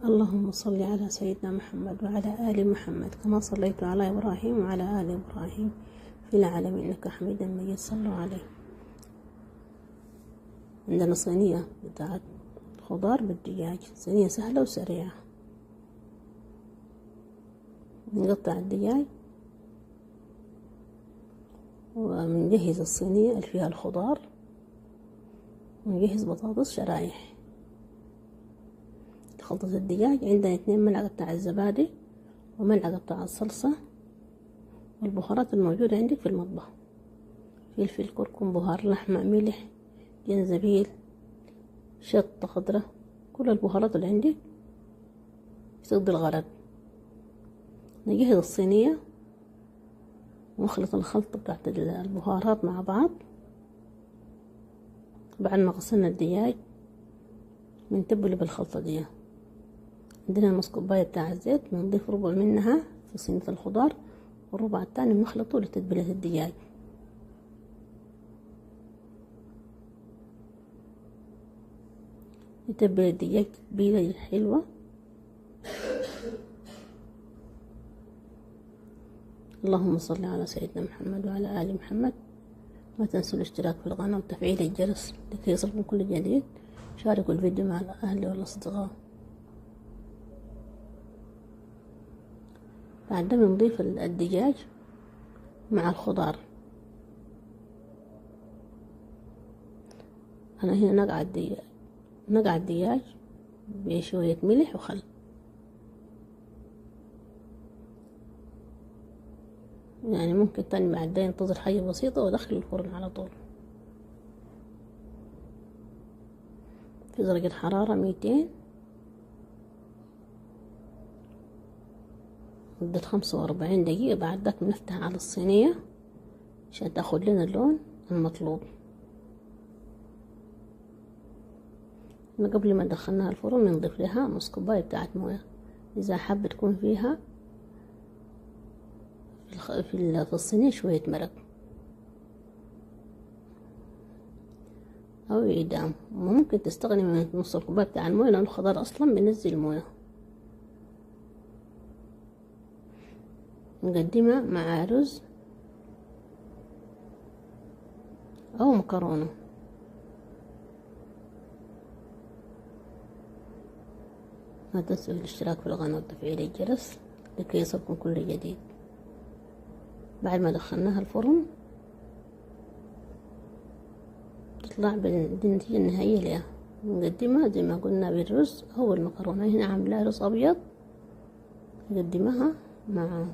اللهم صل على سيدنا محمد وعلى آل محمد كما صليت على إبراهيم وعلى آل إبراهيم في العالمين إنك حميد مجيد. صلوا عليه. عندنا صينية بتاعت خضار بالدجاج، صينية سهلة وسريعة. نقطع الدجاج ونجهز الصينية اللي فيها الخضار، ونجهز بطاطس شرايح. خلطة الدجاج عندنا 2 ملعقة بتاع الزبادي وملعقة بتاع الصلصة والبهارات الموجودة عندك في المطبخ، فلفل، كركم، بهار لحمة، ملح، جنزبيل، شطة خضرة، كل البهارات اللي عندك تقضي الغرض. نجهز الصينية ونخلط الخلطة بتاعت البهارات مع بعض. بعد ما غسلنا الدجاج بنتبله بالخلطة دي. عندنا نص كوباية بتاع الزيت بنضيف ربع منها في صينية الخضار، والربع التاني بنخلطه لتتبيلة الدجاج. نتبل الدجاج تتبيلة حلوة. اللهم صل على سيدنا محمد وعلى آل محمد. ما تنسوا الاشتراك في القناة وتفعيل الجرس لكي يصلكم كل جديد. شاركوا الفيديو مع الأهل والأصدقاء. بعد ده بنضيف الدجاج مع الخضار. أنا هنا نقع الدجاج بشوية ملح وخل. يعني ممكن تاني بعد ده ينتظر حاجة بسيطة وادخل الفرن على طول في درجة حرارة 200 مدة 45 دقيقة. بعد ذاك بنفتح على الصينية عشان تاخد لنا اللون المطلوب. قبل ما دخلناها الفرن بنضيف لها نص كوباية بتاعت موية، إذا حابة تكون فيها في الصينية شوية مرق أو إعدام. ممكن تستغني من نص الكوباية بتاع الموية لأن الخضار أصلا بنزل الموية. نقدمها مع رز أو مكرونة. لا تنسوا الاشتراك في القناة وتفعيل الجرس لكي يصلكم كل جديد. بعد ما دخلناها الفرن تطلع بالنتيجة النهائية لها. نقدمها زي ما قلنا بالرز أو المكرونة. هنا عاملة رز أبيض، نقدمها مع